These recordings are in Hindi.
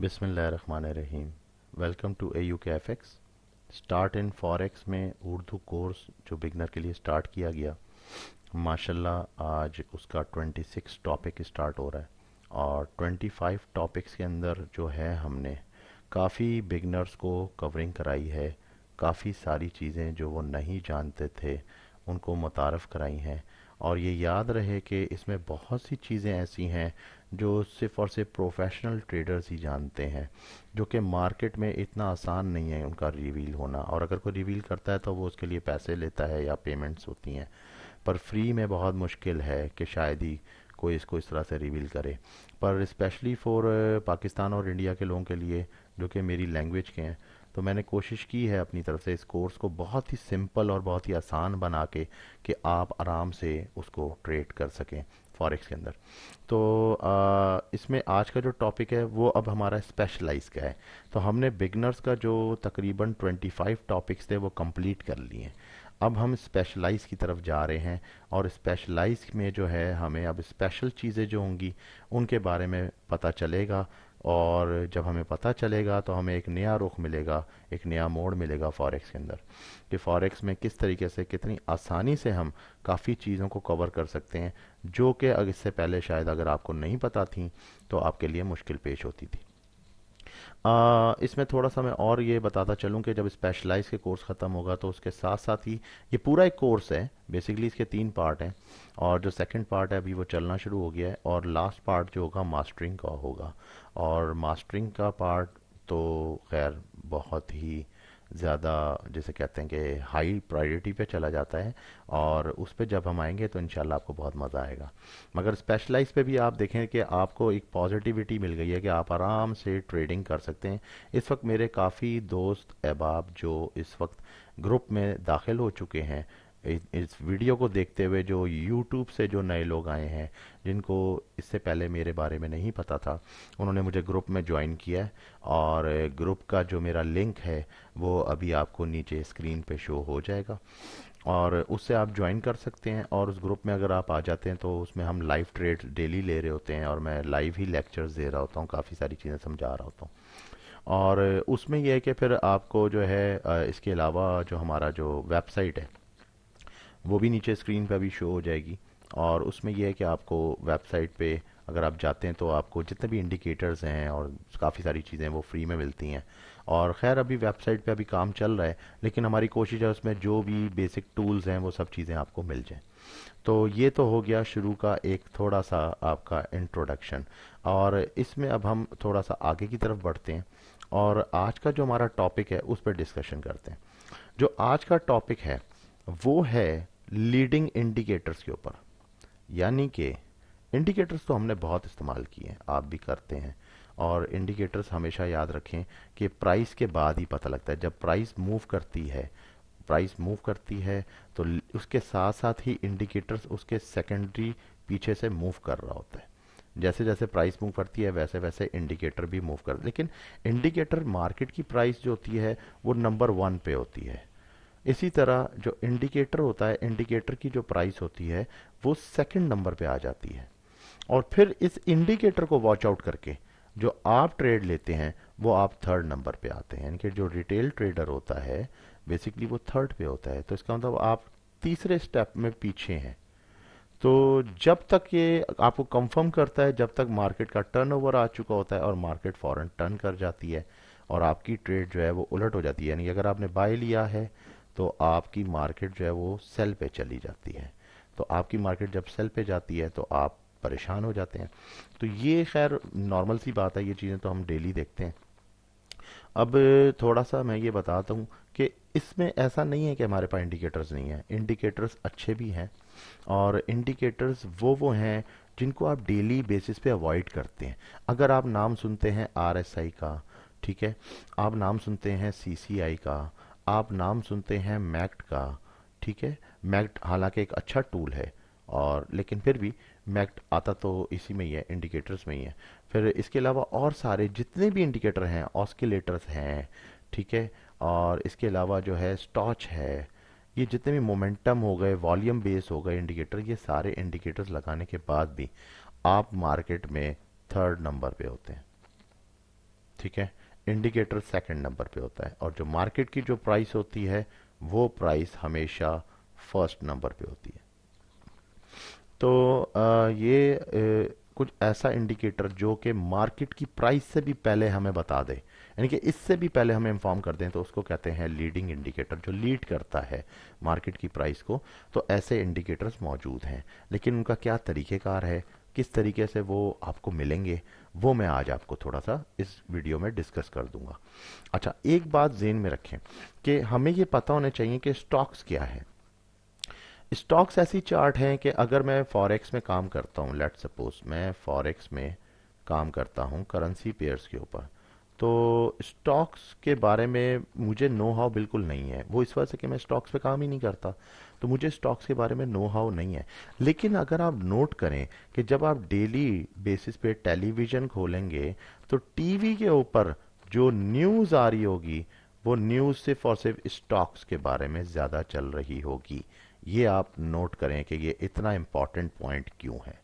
बिस्मिल्लाहिर्रहमानिर्रहीम। Welcome to AUKFX। Start in forex में उर्दू कोर्स जो बिगनर के लिए स्टार्ट किया गया, माशाल्लाह आज उसका 26 टॉपिक स्टार्ट हो रहा है। और 25 टॉपिक्स के अंदर जो है हमने काफ़ी बिगनर्स को कवरिंग कराई है। काफ़ी सारी चीज़ें जो वो नहीं जानते थे उनको मुतारफ़ कराई हैं। और ये याद रहे कि इसमें बहुत सी चीज़ें ऐसी हैं जो सिर्फ़ और सिर्फ प्रोफेशनल ट्रेडर्स ही जानते हैं, जो कि मार्केट में इतना आसान नहीं है उनका रिवील होना। और अगर कोई रिवील करता है तो वो उसके लिए पैसे लेता है या पेमेंट्स होती हैं, पर फ्री में बहुत मुश्किल है कि शायद ही कोई इसको इस तरह से रिवील करे। पर स्पेशली फॉर पाकिस्तान और इंडिया के लोगों के लिए जो कि मेरी लैंग्वेज के हैं, तो मैंने कोशिश की है अपनी तरफ से इस कोर्स को बहुत ही सिंपल और बहुत ही आसान बना के कि आप आराम से उसको ट्रेड कर सकें फॉरेक्स के अंदर। तो इसमें आज का जो टॉपिक है वो अब हमारा स्पेशलाइज का है। तो हमने बिगनर्स का जो तकरीबन 25 टॉपिक्स थे वो कंप्लीट कर लिए हैं। अब हम स्पेशलाइज की तरफ जा रहे हैं, और स्पेशलाइज में जो है हमें अब स्पेशल चीज़ें जो होंगी उनके बारे में पता चलेगा। और जब हमें पता चलेगा तो हमें एक नया रुख मिलेगा, एक नया मोड़ मिलेगा फॉरेक्स के अंदर, कि फॉरेक्स में किस तरीके से कितनी आसानी से हम काफ़ी चीज़ों को कवर कर सकते हैं, जो कि अगर इससे पहले शायद अगर आपको नहीं पता थी तो आपके लिए मुश्किल पेश होती थी। इसमें थोड़ा सा मैं और ये बताता चलूँ कि जब स्पेशलाइज के कोर्स ख़त्म होगा तो उसके साथ साथ ही ये पूरा एक कोर्स है। बेसिकली इसके 3 पार्ट हैं, और जो सेकंड पार्ट है अभी वो चलना शुरू हो गया है, और लास्ट पार्ट जो होगा मास्टरिंग का होगा। और मास्टरिंग का पार्ट तो खैर बहुत ही ज़्यादा, जैसे कहते हैं कि हाई प्रायोरिटी पे चला जाता है, और उस पे जब हम आएंगे तो इंशाल्लाह आपको बहुत मज़ा आएगा। मगर स्पेशलाइज पे भी आप देखें कि आपको एक पॉजिटिविटी मिल गई है कि आप आराम से ट्रेडिंग कर सकते हैं। इस वक्त मेरे काफ़ी दोस्त अहबाब जो इस वक्त ग्रुप में दाखिल हो चुके हैं, इस वीडियो को देखते हुए, जो यूट्यूब से जो नए लोग आए हैं जिनको इससे पहले मेरे बारे में नहीं पता था, उन्होंने मुझे ग्रुप में ज्वाइन किया है। और ग्रुप का जो मेरा लिंक है वो अभी आपको नीचे स्क्रीन पे शो हो जाएगा, और उससे आप ज्वाइन कर सकते हैं। और उस ग्रुप में अगर आप आ जाते हैं तो उसमें हम लाइव ट्रेड डेली ले रहे होते हैं, और मैं लाइव ही लेक्चर्स दे रहा होता हूँ, काफ़ी सारी चीज़ें समझा रहा होता हूँ। और उसमें यह है कि फिर आपको जो है इसके अलावा जो हमारा जो वेबसाइट है वो भी नीचे स्क्रीन पे अभी शो हो जाएगी। और उसमें यह है कि आपको वेबसाइट पे अगर आप जाते हैं तो आपको जितने भी इंडिकेटर्स हैं और काफ़ी सारी चीज़ें वो फ्री में मिलती हैं। और ख़ैर अभी वेबसाइट पे अभी काम चल रहा है, लेकिन हमारी कोशिश है उसमें जो भी बेसिक टूल्स हैं वो सब चीज़ें आपको मिल जाएं। तो ये तो हो गया शुरू का एक थोड़ा सा आपका इंट्रोडक्शन। और इसमें अब हम थोड़ा सा आगे की तरफ बढ़ते हैं, और आज का जो हमारा टॉपिक है उस पर डिस्कशन करते हैं। जो आज का टॉपिक है वो है लीडिंग इंडिकेटर्स के ऊपर। यानी कि इंडिकेटर्स तो हमने बहुत इस्तेमाल किए हैं, आप भी करते हैं। और इंडिकेटर्स हमेशा याद रखें कि प्राइस के बाद ही पता लगता है। जब प्राइस मूव करती है तो उसके साथ साथ ही इंडिकेटर्स उसके सेकेंडरी पीछे से मूव कर रहा होता है। जैसे जैसे प्राइस मूव करती है वैसे वैसे इंडिकेटर भी मूव कर, लेकिन इंडिकेटर मार्केट की प्राइस जो होती है वो नंबर 1 पे होती है। इसी तरह जो इंडिकेटर होता है, इंडिकेटर की जो प्राइस होती है वो सेकंड नंबर पे आ जाती है। और फिर इस इंडिकेटर को वॉच आउट करके जो आप ट्रेड लेते हैं वो आप थर्ड नंबर पे आते हैं। यानी कि जो रिटेल ट्रेडर होता है बेसिकली वो थर्ड पे होता है, तो इसका मतलब आप तीसरे स्टेप में पीछे हैं। तो जब तक ये आपको कंफर्म करता है, जब तक मार्केट का टर्नओवर आ चुका होता है और मार्केट फौरन टर्न कर जाती है और आपकी ट्रेड जो है वो उलट हो जाती है। यानी अगर आपने बाय लिया है तो आपकी मार्केट जो है वो सेल पे चली जाती है। तो आपकी मार्केट जब सेल पे जाती है तो आप परेशान हो जाते हैं। तो ये खैर नॉर्मल सी बात है, ये चीज़ें तो हम डेली देखते हैं। अब थोड़ा सा मैं ये बताता हूँ कि इसमें ऐसा नहीं है कि हमारे पास इंडिकेटर्स नहीं है। इंडिकेटर्स अच्छे भी हैं, और इंडिकेटर्स वो हैं जिनको आप डेली बेसिस पे अवॉइड करते हैं। अगर आप नाम सुनते हैं आरएसआई का, ठीक है, आप नाम सुनते हैं सीसीआई का, आप नाम सुनते हैं मैक्ट का, ठीक है। मैक्ट हालांकि एक अच्छा टूल है, और लेकिन फिर भी मैक्ट आता तो इसी में ही है, इंडिकेटर्स में ही है। फिर इसके अलावा और सारे जितने भी इंडिकेटर हैं, ऑस्किलेटर्स हैं, ठीक है। और इसके अलावा जो है स्टॉच है, ये जितने भी मोमेंटम हो गए, वॉल्यूम बेस हो गए इंडिकेटर, ये सारे इंडिकेटर्स लगाने के बाद भी आप मार्केट में थर्ड नंबर पे होते हैं। ठीक है, इंडिकेटर सेकंड नंबर पे होता है, और जो मार्केट की जो प्राइस होती है वो प्राइस हमेशा फर्स्ट नंबर पे होती है। तो ये कुछ ऐसा इंडिकेटर जो कि मार्केट की प्राइस से भी पहले हमें बता दे, यानी कि इससे भी पहले हमें इन्फॉर्म कर दें, तो उसको कहते हैं लीडिंग इंडिकेटर, जो लीड करता है मार्केट की प्राइस को। तो ऐसे इंडिकेटर्स मौजूद हैं, लेकिन उनका क्या तरीक़ेकार है, किस तरीके से वो आपको मिलेंगे, वो मैं आज आपको थोड़ा सा इस वीडियो में डिस्कस कर दूंगा। अच्छा, एक बात ज़हन में रखें कि हमें ये पता होना चाहिए कि स्टॉक्स क्या है। स्टॉक्स ऐसी चार्ट हैं कि अगर मैं फॉरेक्स में काम करता हूँ, लेट सपोज मैं फॉरेक्स में काम करता हूँ करेंसी पेयर्स के ऊपर, तो स्टॉक्स के बारे में मुझे नो हाउ बिल्कुल नहीं है। वो इस वजह से कि मैं स्टॉक्स पे काम ही नहीं करता, तो मुझे स्टॉक्स के बारे में नो हाउ नहीं है। लेकिन अगर आप नोट करें कि जब आप डेली बेसिस पे टेलीविज़न खोलेंगे, तो टीवी के ऊपर जो न्यूज़ आ रही होगी, वो न्यूज़ सिर्फ और सिर्फ स्टॉक्स के बारे में ज़्यादा चल रही होगी। ये आप नोट करें कि ये इतना इंपॉर्टेंट पॉइंट क्यों है,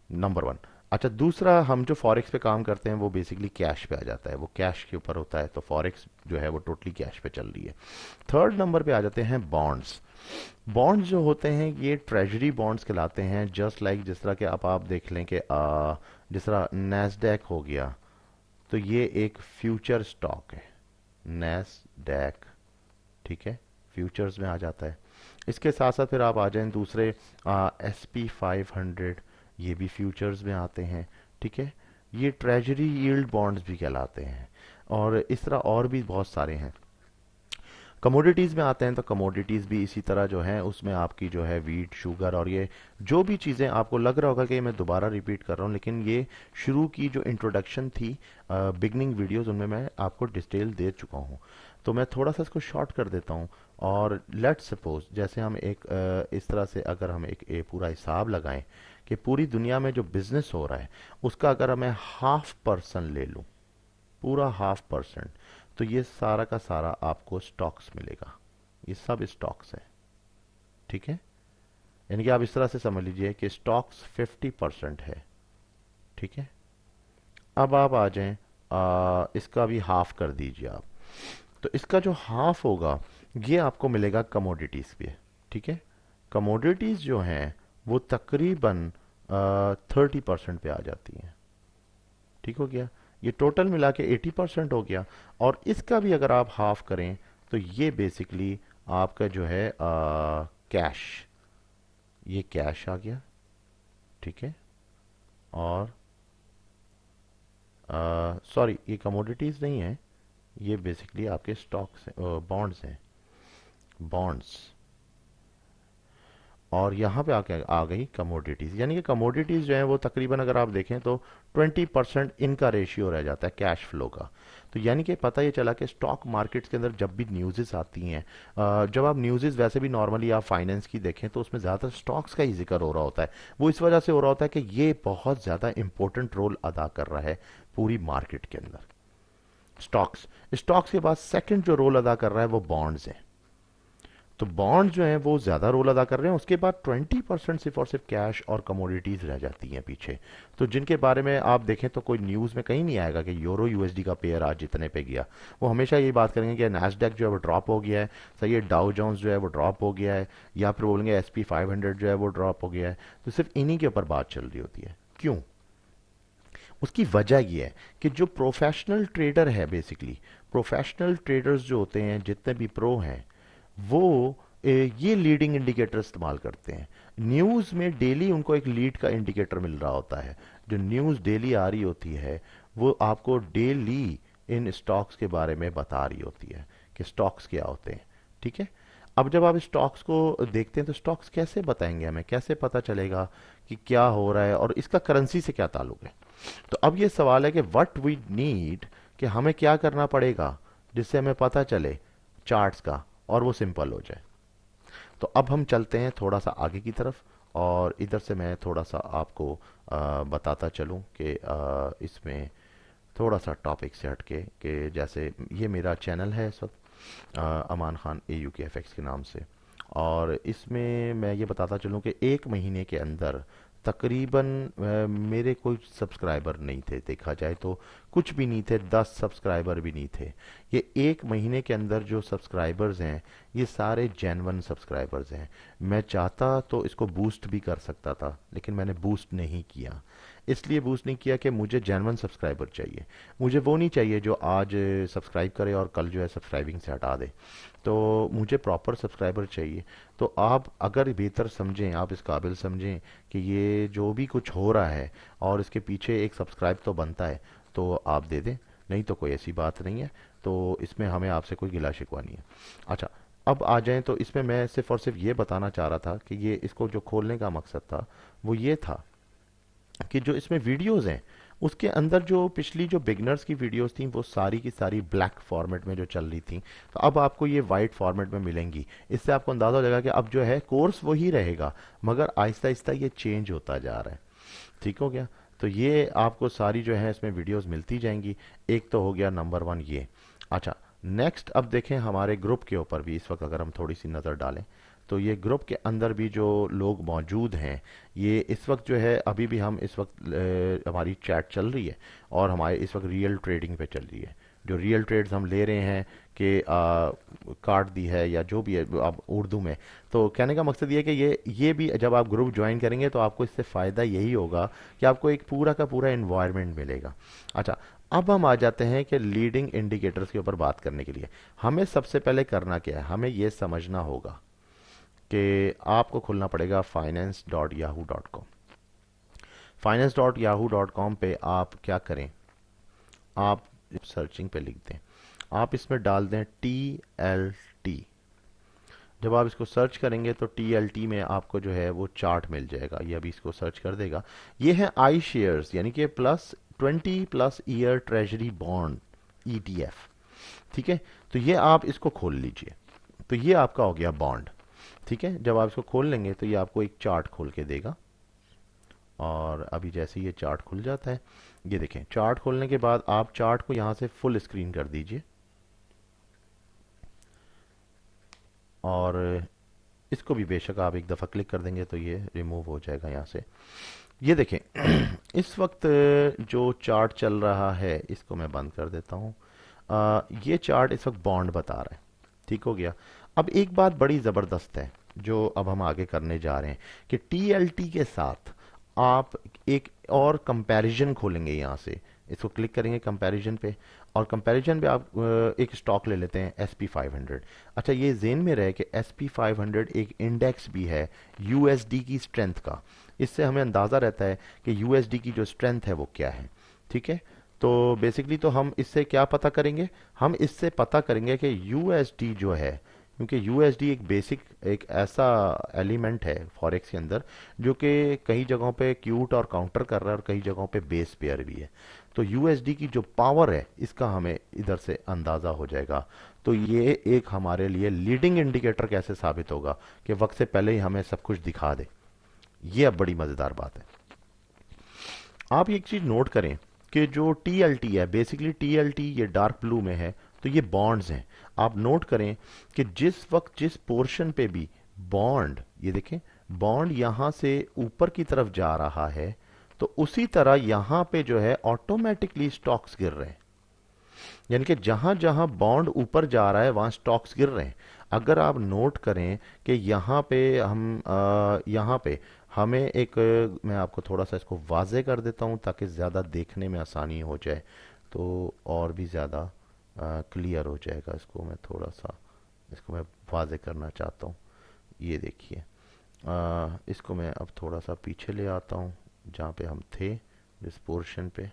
नंबर वन। अच्छा, दूसरा, हम जो फॉरेक्स पे काम करते हैं वो बेसिकली कैश पे आ जाता है, वो कैश के ऊपर होता है, तो फॉरेक्स जो है वो टोटली कैश पे चल रही है। थर्ड नंबर पे आ जाते हैं बॉन्ड्स। बॉन्ड्स जो होते हैं ये ट्रेजरी बॉन्ड्स कहलाते हैं, जस्ट लाइक जिस तरह के आप देख लें कि जिस तरह नैस्डैक हो गया, तो ये एक फ्यूचर स्टॉक है, नैस्डैक, ठीक है, फ्यूचर्स में आ जाता है। इसके साथ साथ फिर आप आ जाएं दूसरे, SP 500, ये भी फ्यूचर्स में आते हैं, ठीक है। ये ट्रेजरी यील्ड बॉन्ड्स भी कहलाते हैं, और इस तरह और भी बहुत सारे हैं। कमोडिटीज़ में आते हैं, तो कमोडिटीज़ भी इसी तरह जो है, उसमें आपकी जो है वीट, शुगर, और ये जो भी चीज़ें आपको लग रहा होगा कि मैं दोबारा रिपीट कर रहा हूँ, लेकिन ये शुरू की जो इंट्रोडक्शन थी, बिगनिंग वीडियोस, उनमें मैं आपको डिटेल दे चुका हूँ। तो मैं थोड़ा सा इसको शॉर्ट कर देता हूँ। और लेट सपोज जैसे हम एक इस तरह से अगर हम एक पूरा हिसाब लगाएं कि पूरी दुनिया में जो बिजनेस हो रहा है उसका अगर मैं 0.5% ले लूँ, पूरा 0.5%, तो ये सारा का सारा आपको स्टॉक्स मिलेगा। ये सब स्टॉक्स है, ठीक है। यानी कि आप इस तरह से समझ लीजिए कि स्टॉक्स 50% है, ठीक है। अब आप आ जाएं, इसका भी हाफ कर दीजिए आप, तो इसका जो हाफ होगा ये आपको मिलेगा कमोडिटीज़ पे, ठीक है। कमोडिटीज़ जो हैं वो तकरीबन 30% पे आ जाती हैं, ठीक हो गया। ये टोटल मिला के 80% हो गया, और इसका भी अगर आप हाफ करें तो ये बेसिकली आपका जो है कैश, ये कैश आ गया, ठीक है। और सॉरी, ये कमोडिटीज़ नहीं है, ये बेसिकली आपके स्टॉक्स हैं, बॉन्ड्स हैं, बॉन्ड्स। और यहाँ पे आके आ गई कमोडिटीज़, यानी कि कमोडिटीज़ जो है वो तकरीबन अगर आप देखें तो 20% इनका रेशियो रह जाता है कैश फ्लो का। तो यानी कि पता ये चला कि स्टॉक मार्केट्स के अंदर जब भी न्यूज़ेस आती हैं, जब आप न्यूज़ेस वैसे भी नॉर्मली आप फाइनेंस की देखें तो उसमें ज़्यादातर स्टॉक्स का ही जिक्र हो रहा होता है। वो इस वजह से हो रहा होता है कि ये बहुत ज़्यादा इंपॉर्टेंट रोल अदा कर रहा है पूरी मार्केट के अंदर, स्टॉक्स। स्टॉक्स के बाद सेकंड जो रोल अदा कर रहा है वो बॉन्ड्स है। तो बॉन्ड जो है वो ज़्यादा रोल अदा कर रहे हैं, उसके बाद 20% सिर्फ और सिर्फ कैश और कमोडिटीज़ रह जाती हैं पीछे, तो जिनके बारे में आप देखें तो कोई न्यूज़ में कहीं नहीं आएगा कि यूरो यूएसडी का पेयर आज जितने पे गया। वो हमेशा ये बात करेंगे कि नैस्डैक जो है वो ड्रॉप हो गया है, सही है, डाउ जोन्स जो है वो ड्रॉप हो गया है, या फिर बोलेंगे SP 500 जो है वो ड्रॉप हो गया है। तो सिर्फ इन्हीं के ऊपर बात चल रही होती है। क्यों? उसकी वजह यह है कि जो प्रोफेशनल ट्रेडर है, बेसिकली प्रोफेशनल ट्रेडर्स जो होते हैं, जितने भी प्रो हैं, वो ये लीडिंग इंडिकेटर इस्तेमाल करते हैं। न्यूज़ में डेली उनको एक लीड का इंडिकेटर मिल रहा होता है, जो न्यूज़ डेली आ रही होती है वो आपको डेली इन स्टॉक्स के बारे में बता रही होती है कि स्टॉक्स क्या होते हैं, ठीक है। अब जब आप स्टॉक्स को देखते हैं तो स्टॉक्स कैसे बताएंगे, हमें कैसे पता चलेगा कि क्या हो रहा है और इसका करेंसी से क्या ताल्लुक है। तो अब ये सवाल है कि व्हाट वी नीड, कि हमें क्या करना पड़ेगा जिससे हमें पता चले चार्ट्स का, और वो सिंपल हो जाए। तो अब हम चलते हैं थोड़ा सा आगे की तरफ, और इधर से मैं थोड़ा सा आपको बताता चलूं कि इसमें थोड़ा सा टॉपिक से हटके, कि जैसे ये मेरा चैनल है इस वक्त, अमान खान AUK FX के नाम से, और इसमें मैं ये बताता चलूं कि एक महीने के अंदर तकरीबन मेरे कोई सब्सक्राइबर नहीं थे, देखा जाए तो कुछ भी नहीं थे, 10 सब्सक्राइबर भी नहीं थे। ये एक महीने के अंदर जो सब्सक्राइबर्स हैं ये सारे जेन्युइन सब्सक्राइबर्स हैं। मैं चाहता तो इसको बूस्ट भी कर सकता था, लेकिन मैंने बूस्ट नहीं किया। इसलिए बूस्ट नहीं किया कि मुझे जेन्युइन सब्सक्राइबर चाहिए। मुझे वो नहीं चाहिए जो आज सब्सक्राइब करे और कल जो है सब्सक्राइबिंग से हटा दे। तो मुझे प्रॉपर सब्सक्राइबर चाहिए। तो आप अगर बेहतर समझें, आप इस काबिल समझें कि ये जो भी कुछ हो रहा है और इसके पीछे एक सब्सक्राइब तो बनता है, तो आप दे दें, नहीं तो कोई ऐसी बात नहीं है। तो इसमें हमें आपसे कोई गिला शिकवा नहीं है। अच्छा, अब आ जाएं तो इसमें मैं सिर्फ और सिर्फ ये बताना चाह रहा था कि ये इसको जो खोलने का मकसद था वो ये था कि जो इसमें वीडियोस हैं उसके अंदर जो पिछली जो बिगनर्स की वीडियोस थी वो सारी की सारी ब्लैक फॉर्मेट में जो चल रही थी, तो अब आपको ये वाइट फॉर्मेट में मिलेंगी। इससे आपको अंदाजा हो जाएगा कि अब जो है कोर्स वही रहेगा, मगर आहिस्ता आहिस्ता ये चेंज होता जा रहा है। ठीक हो गया? तो ये आपको सारी जो है इसमें वीडियोस मिलती जाएंगी। एक तो हो गया नंबर वन ये। अच्छा, नेक्स्ट अब देखें हमारे ग्रुप के ऊपर भी इस वक्त अगर हम थोड़ी सी नज़र डालें तो ये ग्रुप के अंदर भी जो लोग मौजूद हैं, ये इस वक्त जो है अभी भी हम इस वक्त हमारी चैट चल रही है और हमारे इस वक्त रियल ट्रेडिंग पे चल रही है। जो रियल ट्रेड्स हम ले रहे हैं कि काट दी है या जो भी है अब उर्दू में, तो कहने का मकसद ये है कि ये भी जब आप ग्रुप ज्वाइन करेंगे तो आपको इससे फ़ायदा यही होगा कि आपको एक पूरा का पूरा इन्वायरमेंट मिलेगा। अच्छा, अब हम आ जाते हैं कि लीडिंग इंडिकेटर्स के ऊपर बात करने के लिए हमें सबसे पहले करना क्या है। हमें यह समझना होगा कि आपको खुलना पड़ेगा finance.yahoo.com। finance.yahoo.com पे आप क्या करें, आप सर्चिंग पे लिख दें, आप इसमें डाल दें TLT। जब आप इसको सर्च करेंगे तो TLT में आपको जो है वो चार्ट मिल जाएगा। ये अभी इसको सर्च कर देगा। ये है आई शेयर्स यानी कि +20 ईयर ट्रेजरी बॉन्ड ETF। ठीक है, तो ये आप इसको खोल लीजिए। तो ये आपका हो गया बॉन्ड। ठीक है, जब आप इसको खोल लेंगे तो ये आपको एक चार्ट खोल के देगा। और अभी जैसे ये चार्ट खुल जाता है, ये देखें, चार्ट खोलने के बाद आप चार्ट को यहां से फुल स्क्रीन कर दीजिए और इसको भी बेशक आप एक दफ़ा क्लिक कर देंगे तो ये रिमूव हो जाएगा यहाँ से। ये देखें इस वक्त जो चार्ट चल रहा है इसको मैं बंद कर देता हूँ। ये चार्ट इस वक्त बॉन्ड बता रहा है। ठीक हो गया? अब एक बात बड़ी ज़बरदस्त है जो अब हम आगे करने जा रहे हैं कि TLT के साथ आप एक और कंपैरिजन खोलेंगे। यहाँ से इसको क्लिक करेंगे कंपैरिजन पे, और कंपैरिजन पे आप एक स्टॉक ले लेते हैं SP500। अच्छा, ये जेन में रहे कि SP500 एक इंडेक्स भी है USD की स्ट्रेंथ का। इससे हमें अंदाज़ा रहता है कि USD की जो स्ट्रेंथ है वो क्या है। ठीक है, तो बेसिकली तो हम इससे क्या पता करेंगे, हम इससे पता करेंगे कि USD जो है, क्योंकि USD एक बेसिक एक ऐसा एलिमेंट है फॉरेक्स के अंदर जो कि कई जगहों पे क्यूट और काउंटर कर रहा है और कई जगहों पे बेस पेयर भी है। तो USD की जो पावर है इसका हमें इधर से अंदाज़ा हो जाएगा। तो ये एक हमारे लिए लीडिंग इंडिकेटर कैसे साबित होगा कि वक्त से पहले ही हमें सब कुछ दिखा दे। ये अब बड़ी मज़ेदार बात है। आप एक चीज़ नोट करें कि जो TLT है, बेसिकली TLT ये डार्क ब्लू में है, तो ये बॉन्ड्स हैं। आप नोट करें कि जिस वक्त जिस पोर्शन पे भी बॉन्ड, ये देखें, बॉन्ड यहां से ऊपर की तरफ जा रहा है तो उसी तरह यहां पे जो है ऑटोमेटिकली स्टॉक्स गिर रहे हैं। यानी कि जहां जहां बॉन्ड ऊपर जा रहा है वहां स्टॉक्स गिर रहे हैं। अगर आप नोट करें कि यहाँ पे हम यहाँ पे हमें एक, मैं आपको थोड़ा सा इसको वाजे कर देता हूँ ताकि ज़्यादा देखने में आसानी हो जाए, तो और भी ज़्यादा क्लियर हो जाएगा। इसको मैं थोड़ा सा इसको मैं वाजे करना चाहता हूँ। ये देखिए, इसको मैं अब थोड़ा सा पीछे ले आता हूँ जहाँ पे हम थे, जिस पोर्शन पे।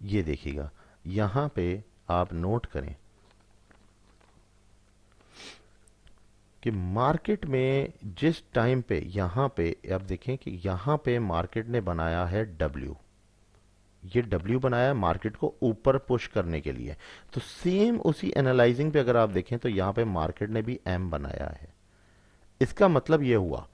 ये देखिएगा, यहाँ पे आप नोट करें कि मार्केट में जिस टाइम पे यहाँ पे आप देखें कि यहाँ पे मार्केट ने बनाया है W। ये W बनाया है मार्केट को ऊपर पुश करने के लिए। तो सेम उसी एनालाइजिंग पे अगर आप देखें तो यहाँ पे मार्केट ने भी M बनाया है। इसका मतलब ये हुआ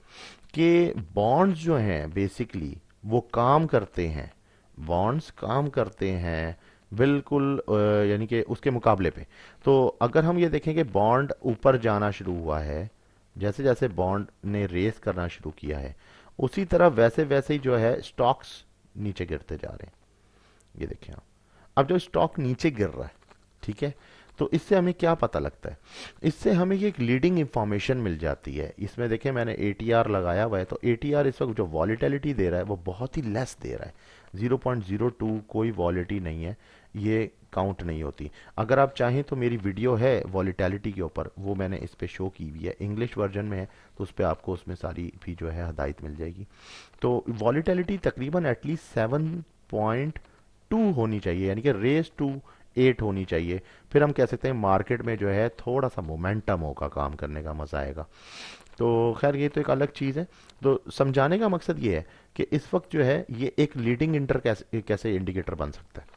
कि बॉन्ड्स जो हैं बेसिकली वो काम करते हैं, बॉन्ड्स काम करते हैं बिल्कुल यानी कि उसके मुकाबले पे। तो अगर हम ये देखें कि बॉन्ड ऊपर जाना शुरू हुआ है जैसे जैसे बॉन्ड ने रेस करना शुरू किया है, उसी तरह वैसे वैसे ही जो है स्टॉक्स नीचे गिरते जा रहे हैं। ये देखिए आप, अब जो स्टॉक नीचे गिर रहा है, ठीक है, तो इससे हमें क्या पता लगता है? इससे हमें ये एक लीडिंग इंफॉर्मेशन मिल जाती है। इसमें देखें मैंने एटीआर लगाया हुआ है, तो एटीआर इस वक्त जो वॉलीटिलिटी दे रहा है वो बहुत ही लेस दे रहा है, 0.02, कोई वॉलिटी नहीं है, ये काउंट नहीं होती। अगर आप चाहें तो मेरी वीडियो है वॉलीटिलिटी के ऊपर, वो मैंने इस पे शो की हुई है, इंग्लिश वर्जन में है, तो उस पर आपको उसमें सारी भी जो है हदायत मिल जाएगी। तो वॉलीटिलिटी तकरीबन एटलीस्ट 7.2 होनी चाहिए, यानी कि रेस टू 8 होनी चाहिए। फिर हम कह सकते हैं मार्केट में जो है थोड़ा सा मोमेंटम होगा, काम करने का मजा आएगा। तो खैर ये तो एक अलग चीज़ है। तो समझाने का मकसद ये है कि इस वक्त जो है ये एक लीडिंग इंटर कैसे इंडिकेटर बन सकता है।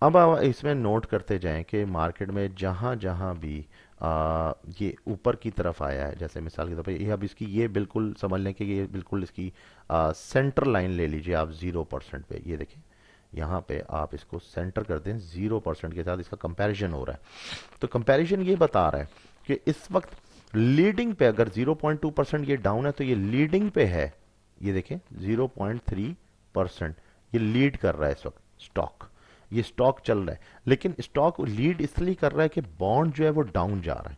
अब आप इसमें नोट करते जाएं कि मार्केट में जहां जहां भी ये ऊपर की तरफ आया है, जैसे मिसाल के तौर पर ये, अब इसकी ये बिल्कुल समझ लें कि ये बिल्कुल इसकी सेंटर लाइन ले लीजिए आप 0% पे, ये देखें यहाँ पे आप इसको सेंटर कर दें 0% के साथ, इसका कंपैरिजन हो रहा है। तो कंपैरिजन ये बता रहा है कि इस वक्त लीडिंग पे अगर 0.2% ये डाउन है तो ये लीडिंग पे है। ये देखें 0.3% ये लीड कर रहा है इस वक्त स्टॉक, ये स्टॉक चल रहा है, लेकिन स्टॉक लीड इसलिए कर रहा है कि बॉन्ड जो है वो डाउन जा रहा है।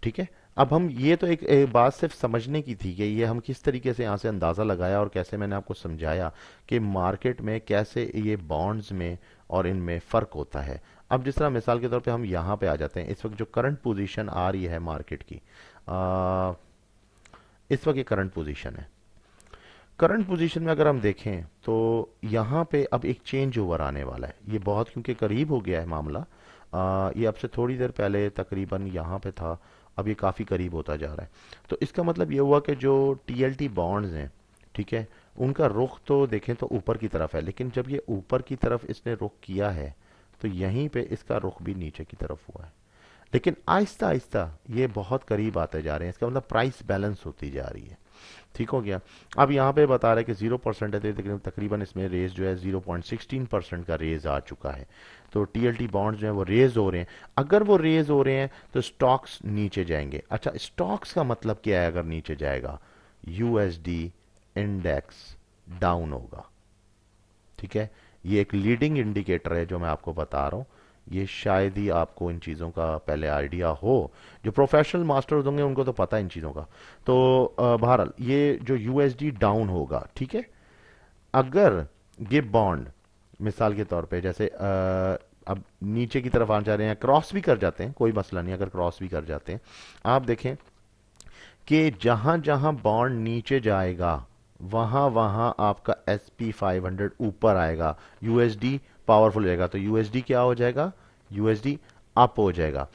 ठीक है, अब हम ये तो एक बात सिर्फ समझने की थी कि ये हम किस तरीके से यहाँ से अंदाज़ा लगाया और कैसे मैंने आपको समझाया कि मार्केट में कैसे ये बॉन्ड्स में और इनमें फ़र्क होता है। अब जिस तरह मिसाल के तौर पे हम यहाँ पे आ जाते हैं, इस वक्त जो करंट पोजीशन आ रही है मार्केट की, इस वक्त ये करंट पोजीशन है। करंट पोजीशन में अगर हम देखें तो यहाँ पे अब एक चेंज ओवर आने वाला है, ये बहुत क्योंकि करीब हो गया है मामला। ये अब से थोड़ी देर पहले तकरीबन यहाँ पे था, अब ये काफ़ी करीब होता जा रहा है। तो इसका मतलब ये हुआ कि जो टीएलटी बॉन्ड्स हैं, ठीक है, उनका रुख तो देखें तो ऊपर की तरफ है, लेकिन जब ये ऊपर की तरफ इसने रुख किया है तो यहीं पे इसका रुख भी नीचे की तरफ हुआ है, लेकिन आहिस्ता आहिस्ता ये बहुत करीब आते जा रहे हैं। इसका मतलब प्राइस बैलेंस होती जा रही है। ठीक हो गया। अब यहाँ पे बता रहा है कि 0% है, तो तकरीबन इसमें रेज जो है 0.16% का रेज आ चुका है। तो टीएलटी बॉन्ड्स जो है वो रेज हो रहे हैं। अगर वो रेज हो रहे हैं तो स्टॉक्स नीचे जाएंगे। अच्छा, स्टॉक्स का मतलब क्या है? अगर नीचे जाएगा, यूएसडी इंडेक्स डाउन होगा। ठीक है, ये एक लीडिंग इंडिकेटर है जो मैं आपको बता रहा हूँ। ये शायद ही आपको इन चीज़ों का पहले आइडिया हो, जो प्रोफेशनल मास्टर्स होंगे उनको तो पता है इन चीज़ों का। तो बहरहाल ये जो यूएसडी डाउन होगा, ठीक है, अगर ये बॉन्ड मिसाल के तौर पे जैसे अब नीचे की तरफ आ जा रहे हैं, क्रॉस भी कर जाते हैं, कोई मसला नहीं, अगर क्रॉस भी कर जाते हैं, आप देखें कि जहां जहां बॉन्ड नीचे जाएगा वहां वहां आपका SP 500 ऊपर आएगा, यूएसडी पावरफुल हो जाएगा। तो यूएसडी क्या हो जाएगा? यूएसडी अप हो जाएगा।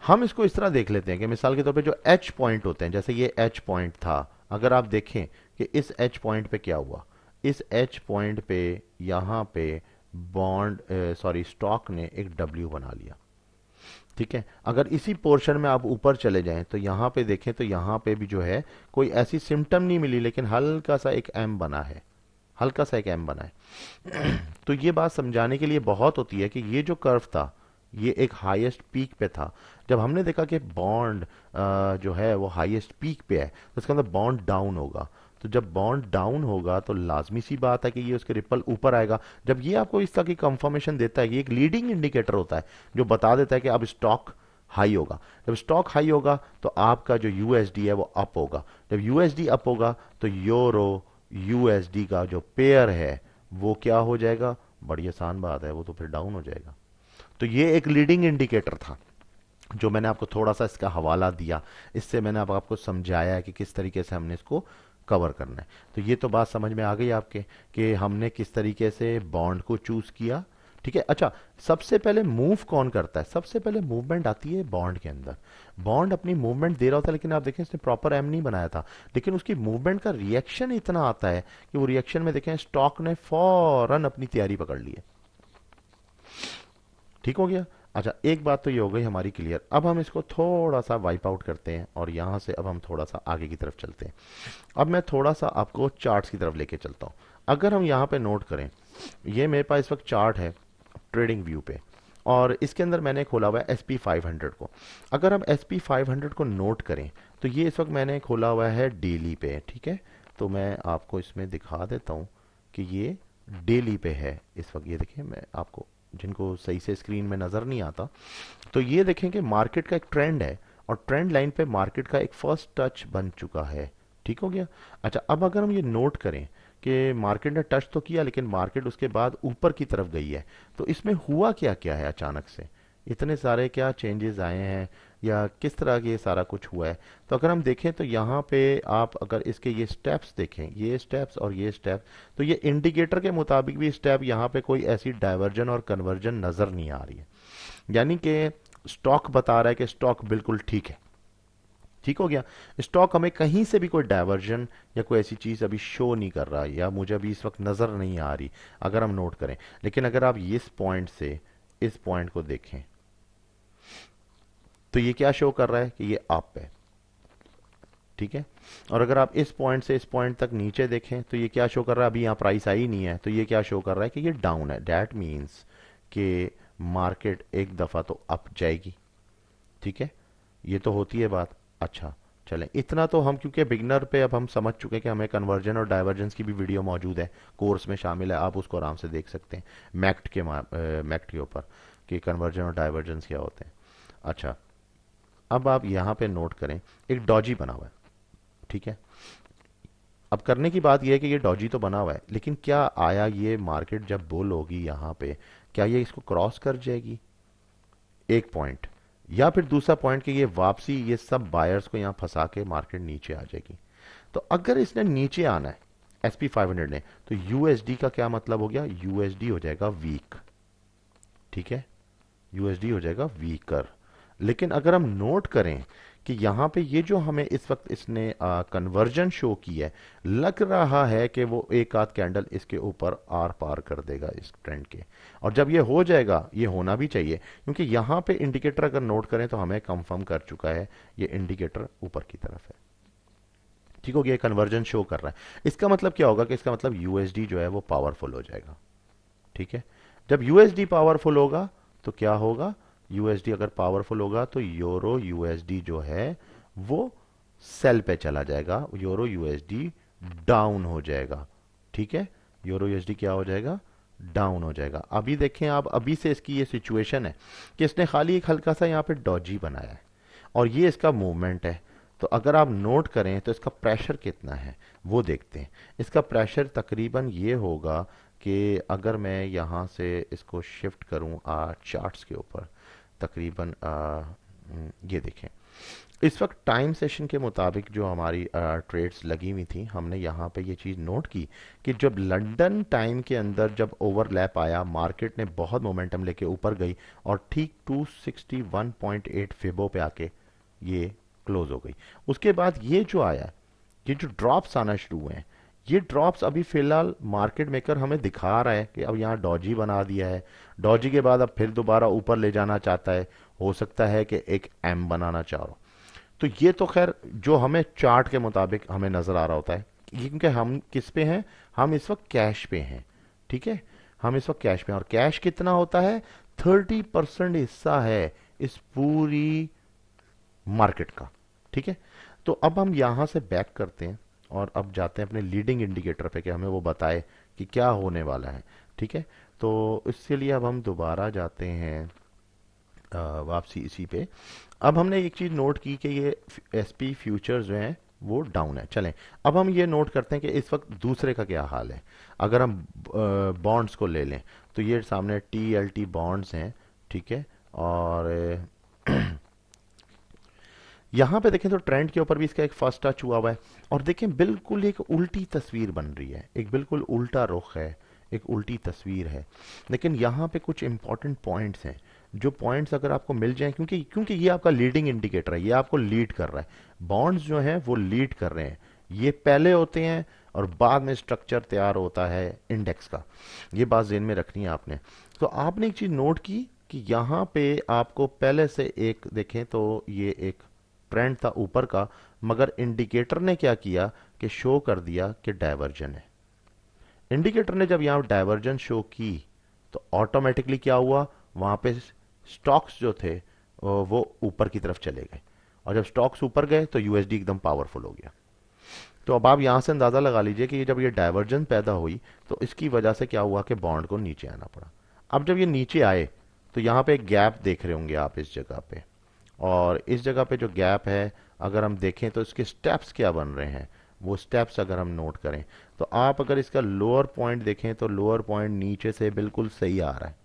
हम इसको इस तरह देख लेते हैं कि मिसाल के तौर पे जो एच पॉइंट होते हैं, जैसे ये एच पॉइंट था, अगर आप देखें कि इस एच पॉइंट पे क्या हुआ, इस एच पॉइंट पे यहां पे बॉन्ड सॉरी स्टॉक ने एक डब्ल्यू बना लिया। ठीक है, अगर इसी पोर्शन में आप ऊपर चले जाएं तो यहां पे देखें तो यहां पे भी जो है कोई ऐसी सिम्टम नहीं मिली, लेकिन हल्का सा एक एम बना है, हल्का सा एक एम बना है। तो ये बात समझाने के लिए बहुत होती है कि ये जो कर्व था ये एक हाईएस्ट पीक पे था। जब हमने देखा कि बॉन्ड जो है वो हाईएस्ट पीक पे है, तो इसका मतलब बॉन्ड डाउन होगा। तो जब बॉन्ड डाउन होगा तो लाजमी सी बात है कि ये उसके रिपल ऊपर आएगा। जब ये आपको इस तरह की कंफर्मेशन देता है, ये एक लीडिंग इंडिकेटर होता है जो बता देता है कि अब स्टॉक हाई होगा। जब स्टॉक हाई होगा तो आपका जो यूएसडी है वो अप होगा। जब यूएसडी अप होगा तो यूरो यूएसडी का जो पेयर है वो क्या हो जाएगा? बड़ी आसान बात है, वो तो फिर डाउन हो जाएगा। तो ये एक लीडिंग इंडिकेटर था जो मैंने आपको थोड़ा सा इसका हवाला दिया, इससे मैंने अब आपको समझाया है कि किस तरीके से हमने इसको कवर करना है। तो ये तो बात समझ में आ गई आपके कि हमने किस तरीके से बॉन्ड को चूज किया। ठीक है, अच्छा, सबसे पहले मूव कौन करता है? सबसे पहले मूवमेंट आती है बॉन्ड के अंदर। बॉन्ड अपनी मूवमेंट दे रहा होता है, लेकिन आप देखें इसने प्रॉपर एम नहीं बनाया था, लेकिन उसकी मूवमेंट का रिएक्शन इतना आता है कि वो रिएक्शन में देखें स्टॉक ने फौरन अपनी तैयारी पकड़ ली है। ठीक हो गया। अच्छा, एक बात तो ये हो गई हमारी क्लियर। अब हम इसको थोड़ा सा वाइप आउट करते हैं और यहां से अब हम थोड़ा सा आगे की तरफ चलते हैं। अब मैं थोड़ा सा आपको चार्ट्स की तरफ लेके चलता हूं। अगर हम यहां पे नोट करें, ये मेरे पास इस वक्त चार्ट है ट्रेडिंग व्यू पे, और इसके अंदर मैंने खोला हुआ है SP 500 को। अगर हम SP 500 को नोट करें तो ये इस वक्त मैंने खोला हुआ है डेली पे, ठीक है। तो मैं आपको इसमें दिखा देता हूँ कि ये डेली पे है इस वक्त। ये देखिए, मैं आपको, जिनको सही से स्क्रीन में नज़र नहीं आता, तो ये देखें कि मार्केट का एक ट्रेंड है और ट्रेंड लाइन पे मार्केट का एक फर्स्ट टच बन चुका है। ठीक हो गया। अच्छा, अब अगर हम ये नोट करें कि मार्केट ने टच तो किया लेकिन मार्केट उसके बाद ऊपर की तरफ गई है, तो इसमें हुआ क्या क्या है अचानक से, इतने सारे क्या चेंजेस आए हैं या किस तरह ये सारा कुछ हुआ है। तो अगर हम देखें तो यहाँ पे आप अगर इसके ये स्टेप्स देखें, ये स्टेप्स और ये स्टेप, तो ये इंडिकेटर के मुताबिक भी स्टेप यहाँ पे कोई ऐसी डाइवर्जन और कन्वर्जन नज़र नहीं आ रही है। यानी कि स्टॉक बता रहा है कि स्टॉक बिल्कुल ठीक है। ठीक हो गया। स्टॉक हमें कहीं से भी कोई डाइवर्जन या कोई ऐसी चीज अभी शो नहीं कर रहा या मुझे अभी इस वक्त नजर नहीं आ रही अगर हम नोट करें। लेकिन अगर आप इस पॉइंट से इस पॉइंट को देखें तो ये क्या शो कर रहा है कि ये अप है। ठीक है। और अगर आप इस पॉइंट से इस पॉइंट तक नीचे देखें तो ये क्या शो कर रहा है, अभी यहाँ प्राइस आई नहीं है, तो ये क्या शो कर रहा है कि ये डाउन है। दैट मीन्स कि मार्केट एक दफा तो अप जाएगी। ठीक है, ये तो होती है बात। अच्छा, चलें, इतना तो हम, क्योंकि बिगनर पे अब हम समझ चुके हैं कि हमें कन्वर्जन और डाइवर्जेंस की भी वीडियो मौजूद है, कोर्स में शामिल है, आप उसको आराम से देख सकते हैं मैक्ट के ऊपर कि कन्वर्जन और डाइवर्जेंस क्या होते हैं। अच्छा, अब आप यहाँ पे नोट करें, एक डॉजी बना हुआ है। ठीक है। अब करने की बात यह है कि ये डॉजी तो बना हुआ है, लेकिन क्या आया ये मार्केट जब बुल होगी यहाँ पे, क्या ये इसको क्रॉस कर जाएगी एक पॉइंट, या फिर दूसरा पॉइंट कि ये वापसी ये सब बायर्स को यहाँ फंसा के मार्केट नीचे आ जाएगी। तो अगर इसने नीचे आना है SP 500 ने, तो यूएसडी का क्या मतलब हो गया, यूएसडी हो जाएगा वीक। ठीक है, यूएसडी हो जाएगा वीकर। लेकिन अगर हम नोट करें कि यहाँ पे ये जो हमें इस वक्त इसने कन्वर्जन शो की है, लग रहा है कि वो एक आध कैंडल इसके ऊपर आर पार कर देगा इस ट्रेंड के। और जब ये हो जाएगा, ये होना भी चाहिए, क्योंकि यहाँ पे इंडिकेटर अगर नोट करें तो हमें कंफर्म कर चुका है ये इंडिकेटर ऊपर की तरफ है। ठीक हो गया, कन्वर्जन शो कर रहा है। इसका मतलब क्या होगा कि इसका मतलब यूएसडी जो है वो पावरफुल हो जाएगा। ठीक है। जब यूएसडी पावरफुल होगा तो क्या होगा, यूएसडी अगर पावरफुल होगा तो यूरो यूएसडी जो है वो सेल पे चला जाएगा, यूरो यूएसडी डाउन हो जाएगा। ठीक है, यूरो यूएसडी क्या हो जाएगा, डाउन हो जाएगा। अभी देखें आप, अभी से इसकी ये सिचुएशन है कि इसने खाली एक हल्का सा यहाँ पे डॉजी बनाया है और ये इसका मूवमेंट है। तो अगर आप नोट करें तो इसका प्रेशर कितना है वो देखते हैं। इसका प्रेशर तकरीबन ये होगा कि अगर मैं यहाँ से इसको शिफ्ट करूँ चार्ट्स के ऊपर, तकरीबन ये देखें, इस वक्त टाइम सेशन के मुताबिक जो हमारी ट्रेड्स लगी हुई थी, हमने यहाँ पे ये चीज़ नोट की कि जब लंदन टाइम के अंदर जब ओवरलैप आया, मार्केट ने बहुत मोमेंटम लेके ऊपर गई और ठीक 261.8 फिबो पे आके ये क्लोज हो गई। उसके बाद ये जो आया, ये जो ड्रॉप्स आना शुरू हुए हैं, ये ड्रॉप्स अभी फिलहाल मार्केट मेकर हमें दिखा रहा है कि अब यहाँ डॉजी बना दिया है। डॉजी के बाद अब फिर दोबारा ऊपर ले जाना चाहता है, हो सकता है कि एक एम बनाना चाह रहा हो। तो ये तो खैर जो हमें चार्ट के मुताबिक हमें नजर आ रहा होता है, ये क्योंकि हम किस पे हैं, हम इस वक्त कैश पे हैं। ठीक है, हम इस वक्त कैश पे हैं और कैश कितना होता है, 30% हिस्सा है इस पूरी मार्केट का। ठीक है, तो अब हम यहां से बैक करते हैं और अब जाते हैं अपने लीडिंग इंडिकेटर पे कि हमें वो बताए कि क्या होने वाला है। ठीक है, तो इसके लिए अब हम दोबारा जाते हैं वापसी इसी पे। अब हमने एक चीज नोट की कि ये SP फ्यूचर्स जो हैं वो डाउन है। चलें, अब हम ये नोट करते हैं कि इस वक्त दूसरे का क्या हाल है। अगर हम बॉन्ड्स को ले लें तो ये सामने TLT बॉन्ड्स हैं। ठीक है, और यहां पे देखें तो ट्रेंड के ऊपर भी इसका एक फर्स्ट टच हुआ हुआ है और देखें बिल्कुल एक उल्टी तस्वीर बन रही है, एक बिल्कुल उल्टा रुख है, एक उल्टी तस्वीर है। लेकिन यहाँ पे कुछ इंपॉर्टेंट पॉइंट्स हैं, जो पॉइंट्स अगर आपको मिल जाएं, क्योंकि क्योंकि ये आपका लीडिंग इंडिकेटर है, ये आपको लीड कर रहा है। बॉन्ड्स जो हैं वो लीड कर रहे हैं, ये पहले होते हैं और बाद में स्ट्रक्चर तैयार होता है इंडेक्स का। ये बात ज़हन में रखनी है आपने। तो आपने एक चीज़ नोट की कि यहाँ पे आपको पहले से एक देखें तो ये एक ट्रेंड था ऊपर का, मगर इंडिकेटर ने क्या किया कि शो कर दिया कि डाइवर्जन है। इंडिकेटर ने जब यहां डाइवर्जन शो की तो ऑटोमेटिकली क्या हुआ, वहां पे स्टॉक्स जो थे वो ऊपर की तरफ चले गए और जब स्टॉक्स ऊपर गए तो यूएसडी एकदम पावरफुल हो गया। तो अब आप यहाँ से अंदाज़ा लगा लीजिए कि जब ये डाइवर्जेंस पैदा हुई तो इसकी वजह से क्या हुआ कि बॉन्ड को नीचे आना पड़ा। अब जब ये नीचे आए तो यहाँ पे एक गैप देख रहे होंगे आप इस जगह पे, और इस जगह पे जो गैप है अगर हम देखें तो इसके स्टेप्स क्या बन रहे हैं, वो स्टेप्स अगर हम नोट करें तो आप अगर इसका लोअर पॉइंट देखें तो लोअर पॉइंट नीचे से बिल्कुल सही आ रहा है,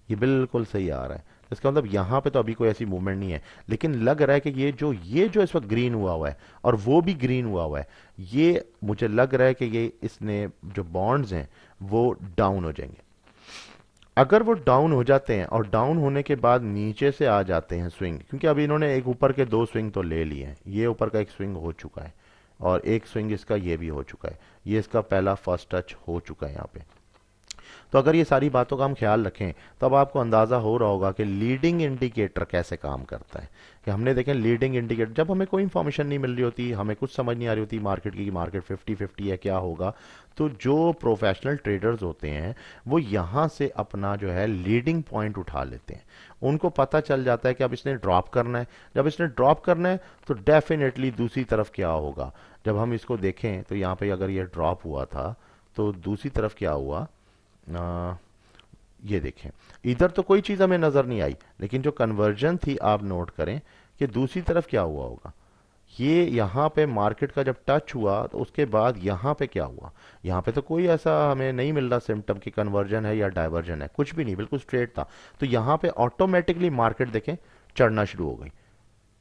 ये बिल्कुल सही आ रहा है। तो इसका मतलब यहाँ पे तो अभी कोई ऐसी मूवमेंट नहीं है, लेकिन लग रहा है कि ये जो इस वक्त ग्रीन हुआ हुआ है और वो भी ग्रीन हुआ हुआ है, ये मुझे लग रहा है कि ये इसने जो बॉन्ड्स हैं वो डाउन हो जाएंगे। अगर वो डाउन हो जाते हैं और डाउन होने के बाद नीचे से आ जाते हैं स्विंग, क्योंकि अभी इन्होंने एक ऊपर के 2 स्विंग तो ले लिए हैं, ये ऊपर का एक स्विंग हो चुका है और एक स्विंग इसका ये भी हो चुका है, ये इसका पहला फर्स्ट टच हो चुका है यहाँ पे। तो अगर ये सारी बातों का हम ख्याल रखें तब आपको अंदाज़ा हो रहा होगा कि लीडिंग इंडिकेटर कैसे काम करता है। कि हमने देखें लीडिंग इंडिकेटर, जब हमें कोई इंफॉर्मेशन नहीं मिल रही होती, हमें कुछ समझ नहीं आ रही होती मार्केट की, मार्केट 50-50 है क्या होगा, तो जो प्रोफेशनल ट्रेडर्स होते हैं वो यहाँ से अपना जो है लीडिंग पॉइंट उठा लेते हैं। उनको पता चल जाता है कि अब इसने ड्रॉप करना है, जब इसने ड्रॉप करना है तो डेफिनेटली दूसरी तरफ क्या होगा। जब हम इसको देखें तो यहाँ पे अगर ये ड्रॉप हुआ था तो दूसरी तरफ क्या हुआ, ये देखें इधर तो कोई चीज़ हमें नज़र नहीं आई, लेकिन जो कन्वर्जन थी आप नोट करें कि दूसरी तरफ क्या हुआ होगा। ये यहाँ पे मार्केट का जब टच हुआ तो उसके बाद यहाँ पे क्या हुआ, यहाँ पे तो कोई ऐसा हमें नहीं मिल रहा सिम्टम कि कन्वर्जन है या डाइवर्जन है, कुछ भी नहीं, बिल्कुल स्ट्रेट था। तो यहाँ पे ऑटोमेटिकली मार्केट देखें चढ़ना शुरू हो गई,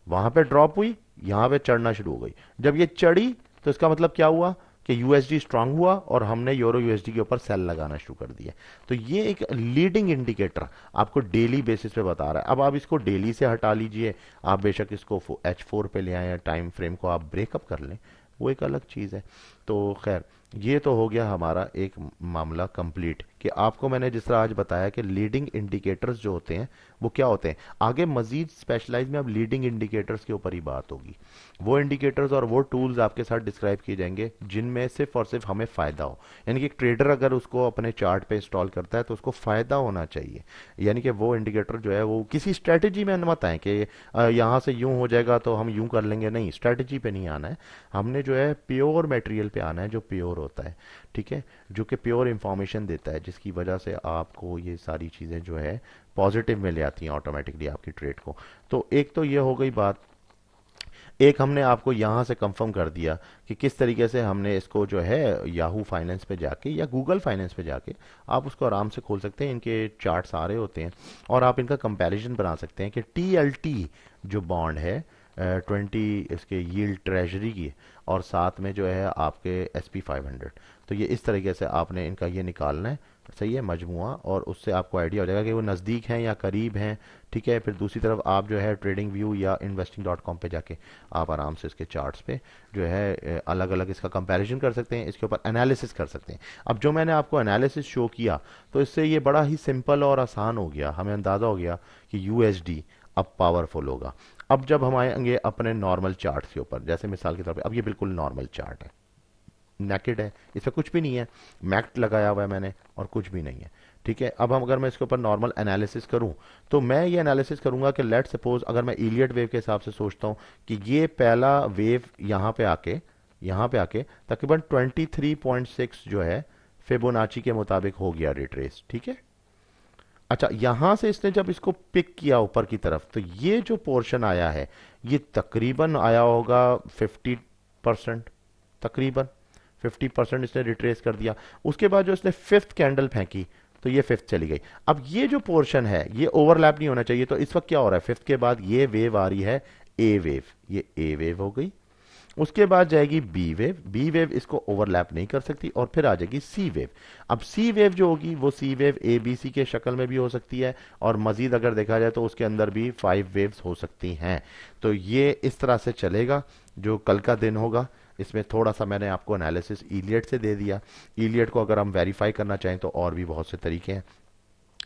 वहां पे ड्रॉप हुई, यहां पे चढ़ना शुरू हो गई। जब ये चढ़ी तो इसका मतलब क्या हुआ कि यूएसडी स्ट्रांग हुआ और हमने यूरो यूएसडी के ऊपर सेल लगाना शुरू कर दिया। तो ये एक लीडिंग इंडिकेटर आपको डेली बेसिस पे बता रहा है। अब आप इसको डेली से हटा लीजिए, आप बेशक इसको H4 पे ले आए, टाइम फ्रेम को आप ब्रेकअप कर लें, वो एक अलग चीज़ है। तो खैर ये तो हो गया हमारा एक मामला कंप्लीट कि आपको मैंने जिस तरह आज बताया कि लीडिंग इंडिकेटर्स जो होते हैं वो क्या होते हैं। आगे मजीद स्पेशलाइज में अब लीडिंग इंडिकेटर्स के ऊपर ही बात होगी, वो इंडिकेटर्स और वो टूल्स आपके साथ डिस्क्राइब किए जाएंगे जिनमें सिर्फ और सिर्फ हमें फ़ायदा हो। यानी कि एक ट्रेडर अगर उसको अपने चार्ट पे इंस्टॉल करता है तो उसको फ़ायदा होना चाहिए। यानी कि वो इंडिकेटर जो है वो किसी स्ट्रेटजी में मत आए कि यहाँ से यूं हो जाएगा तो हम यूं कर लेंगे, नहीं, स्ट्रेटजी पे नहीं आना है। हमने जो है प्योर मटेरियल पे आना है जो प्योर होता है, ठीक है, जो कि प्योर इंफॉर्मेशन देता है, जिसकी वजह से आपको ये सारी चीज़ें जो है पॉजिटिव में ले आती हैं ऑटोमेटिकली आपकी ट्रेड को। तो एक तो ये हो गई बात। एक हमने आपको यहाँ से कंफर्म कर दिया कि किस तरीके से हमने इसको जो है याहू फाइनेंस पे जाके या गूगल फाइनेंस पे जाके आप उसको आराम से खोल सकते हैं, इनके चार्ट्स आ रहे होते हैं और आप इनका कंपैरिजन बना सकते हैं कि TLT जो बॉन्ड है 20 इसके यील्ड ट्रेजरी की और साथ में जो है आपके SP500, तो ये इस तरीके से आपने इनका ये निकालना है, सही है, मजमुआ, और उससे आपको आइडिया हो जाएगा कि वो नज़दीक हैं या करीब हैं, ठीक है। फिर दूसरी तरफ आप जो है ट्रेडिंग व्यू या investing.com पे जाके आप आराम से इसके चार्ट्स पे जो है अलग अलग इसका कंपैरिजन कर सकते हैं, इसके ऊपर एनालिसिस कर सकते हैं। अब जो मैंने आपको एनालिसिस शो किया तो इससे ये बड़ा ही सिंपल और आसान हो गया, हमें अंदाज़ा हो गया कि USD अब पावरफुल होगा। अब जब हम आएंगे अपने नॉर्मल चार्ट के ऊपर, जैसे मिसाल के तौर पे अब ये बिल्कुल नॉर्मल चार्ट है, नेकेड है, इसमें कुछ भी नहीं है, मैक्ट लगाया हुआ है मैंने और कुछ भी नहीं है, ठीक है। अब हम अगर मैं इसके ऊपर नॉर्मल एनालिसिस करूं तो मैं ये एनालिसिस करूंगा कि लेट सपोज अगर मैं इलियट वेव के हिसाब से सोचता हूं कि ये पहला वेव यहाँ पे आके तकरीबन 23.6 जो है फिबोनाची के मुताबिक हो गया रिट्रेस, ठीक है। अच्छा, यहां से इसने जब इसको पिक किया ऊपर की तरफ तो ये जो पोर्शन आया है ये तकरीबन आया होगा 50%, तकरीबन 50% इसने रिट्रेस कर दिया। उसके बाद जो इसने फिफ्थ कैंडल फेंकी तो ये फिफ्थ चली गई। अब ये जो पोर्शन है ये ओवरलैप नहीं होना चाहिए, तो इस वक्त क्या हो रहा है, फिफ्थ के बाद ये वेव आ रही है ए वेव, ये ए वेव हो गई। उसके बाद जाएगी बी वेव इसको ओवरलैप नहीं कर सकती और फिर आ जाएगी सी वेव। अब सी वेव जो होगी वो सी वेव ABC के शक्ल में भी हो सकती है और मजीद अगर देखा जाए तो उसके अंदर भी 5 वेव्स हो सकती हैं। तो ये इस तरह से चलेगा जो कल का दिन होगा। इसमें थोड़ा सा मैंने आपको एनालिसिस इलियट से दे दिया। इलियट को अगर हम वेरीफाई करना चाहें तो और भी बहुत से तरीके हैं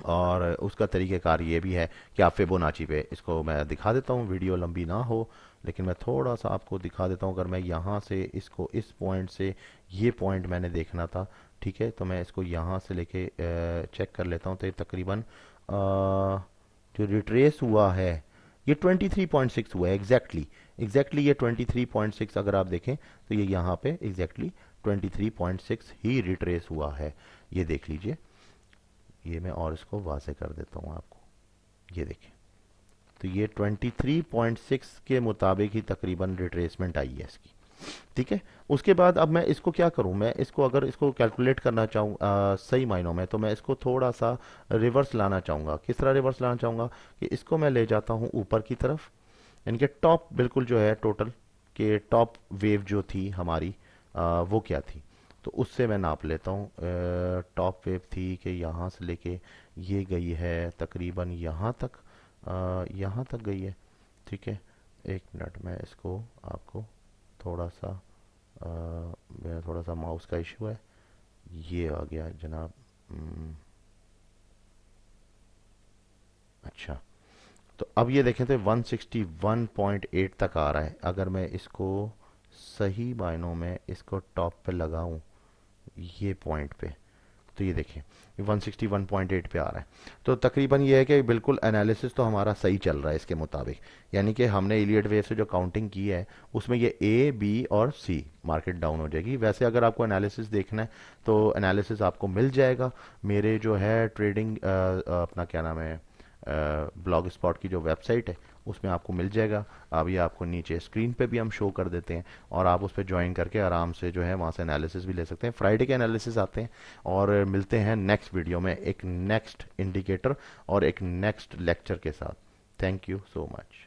और उसका तरीक़ेकार ये भी है कि आप फिबोनाची पे, इसको मैं दिखा देता हूँ, वीडियो लंबी ना हो लेकिन मैं थोड़ा सा आपको दिखा देता हूँ। अगर मैं यहाँ से इसको इस पॉइंट से ये पॉइंट मैंने देखना था, ठीक है, तो मैं इसको यहाँ से लेके चेक कर लेता हूँ। तो ये तकरीबन जो रिट्रेस हुआ है ये 23.6 हुआ है एग्जैक्टली। एग्जैक्टली ये 23.6 अगर आप देखें तो ये यहाँ पे एग्जैक्टली 23.6 ही रिट्रेस हुआ है। ये देख लीजिए, ये मैं और इसको वाज़े कर देता हूँ आपको, ये देखिए, तो ये 23.6 के मुताबिक ही तकरीबन रिट्रेसमेंट आई है इसकी। ठीक है, उसके बाद अब मैं इसको क्या करूं, मैं इसको अगर इसको कैलकुलेट करना चाहूँ सही मायनों में, तो मैं इसको थोड़ा सा रिवर्स लाना चाहूँगा। किस तरह रिवर्स लाना चाहूँगा कि इसको मैं ले जाता हूँ ऊपर की तरफ, यानी कि टॉप बिल्कुल जो है टोटल के टॉप वेव जो थी हमारी वो क्या थी, तो उससे मैं नाप लेता हूँ। टॉप वेव थी कि यहाँ से लेके ये गई है तकरीबन यहाँ तक गई है। ठीक है, एक मिनट, मैं इसको आपको थोड़ा सा मेरा थोड़ा सा माउस का इशू है, ये आ गया जनाब। अच्छा, तो अब ये देखें तो 161.8 तक आ रहा है। अगर मैं इसको सही मायनों में इसको टॉप पे लगाऊं ये पॉइंट पे, तो ये देखें 161.8 पे आ रहा है। तो तकरीबन ये है कि बिल्कुल एनालिसिस तो हमारा सही चल रहा है इसके मुताबिक, यानी कि हमने इलियट वेव से जो काउंटिंग की है उसमें ये ए बी और सी मार्केट डाउन हो जाएगी। वैसे अगर आपको एनालिसिस देखना है तो एनालिसिस आपको मिल जाएगा मेरे जो है ट्रेडिंग अपना क्या नाम है ब्लॉग स्पॉट की जो वेबसाइट है उसमें आपको मिल जाएगा। अब ये आपको नीचे स्क्रीन पे भी हम शो कर देते हैं और आप उस पर ज्वाइन करके आराम से जो है वहाँ से एनालिसिस भी ले सकते हैं। फ्राइडे के एनालिसिस आते हैं और मिलते हैं नेक्स्ट वीडियो में एक नेक्स्ट इंडिकेटर और एक नेक्स्ट लेक्चर के साथ। Thank you so much.